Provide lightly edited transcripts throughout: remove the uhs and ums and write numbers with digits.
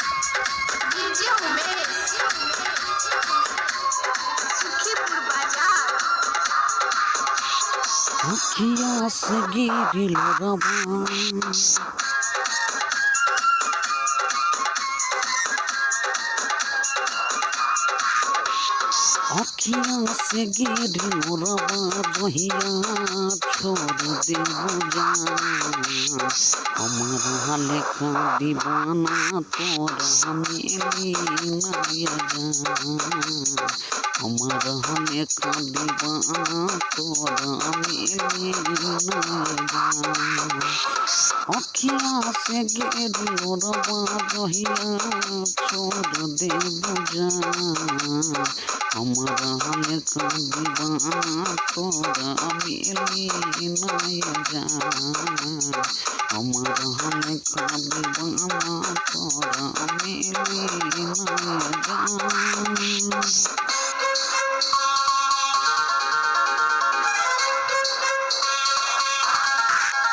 DJ Umesh Sukhipur बाजार। अखिया से गिरिल रवा अखिया से गिरिल रवा जहिया छोड़ देबू जान हमारा लेखा दीवाना तोरा मिली नया जान हमारा लेखा दीवाना तोरा मिली नया जान अखिया से गिरिल रवा जहिया छोड़ देबू जान हमारा लेखा दीवाना तोरा मिली नया जान हमारा लेखा दीवाना तोरा मिली नया जान।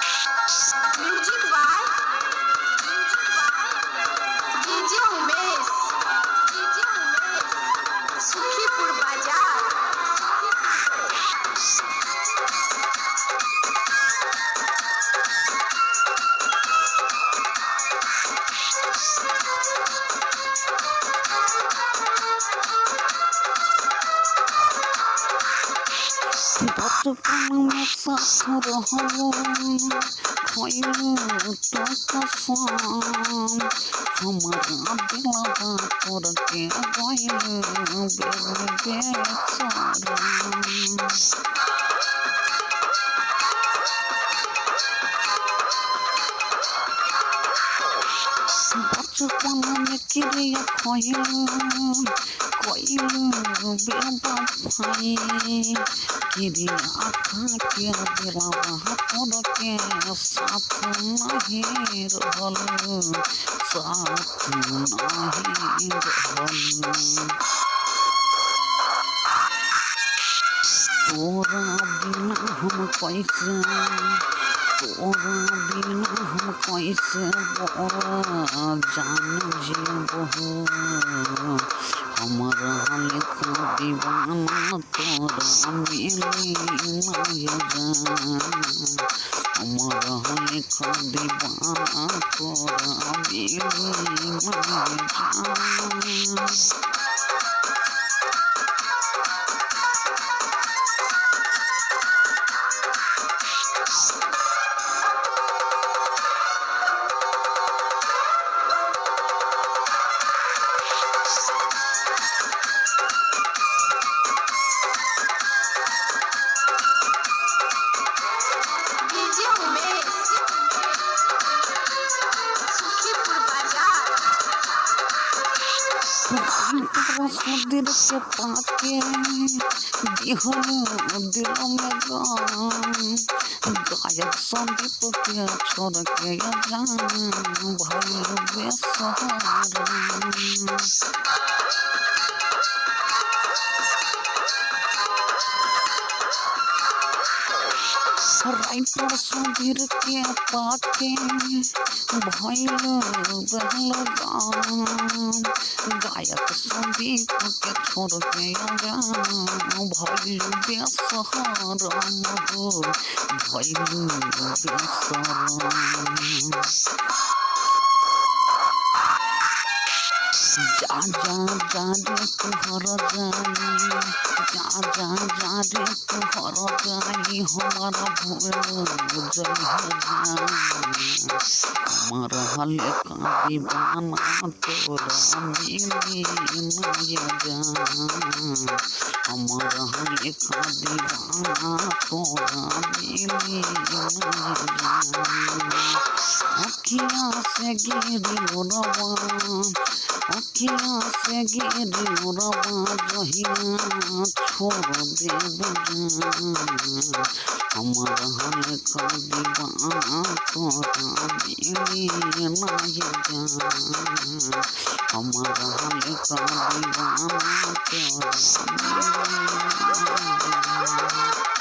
Music by DJ Umesh Sukhipur बाजार। बचपन में साथ रहलो खइलू तो कसम हमारा दिलवा तोड़ के गइलू बेसरम बचपन में क्रिया खइलू बेवफाई क्रिया खा के दिलवा तोड़ के साथ नहीं रहलू साथ नहीं रहलू तोरा बिना हम कैसे तोरा बिना हम कैसे जान जीबो हमारा लेखा दीवाना तोरा मिली नया जान हमारा लेखा दीवाना तोरा मिली नया जान। डीजे उमेश सुखीपुर बाजार। दिल के पाके दिहल दिल में गायक संदीप के छोड़ के जान भाई बेसहारा राइटर सुधीर के पाके भइल बहलगाम गायक संदीप के छोड़ के जान भइल बेसहारा भइल बेसहारा जा जा जा रे तुहर जाई रे तुहर जाई हमारा भूल हमारा लेखा दीवाना तोरा मिली नया जान हमारा लेखा दीवाना तोरा मिली नया जान अखिया से गिरिल रवा अखिया से गिरी रवा जहिया छोड़ देब जान हमर हाल का दीवाना तोरा मिली नाय जान हमर हाल का दीवाना तोरा मिली नाय जान।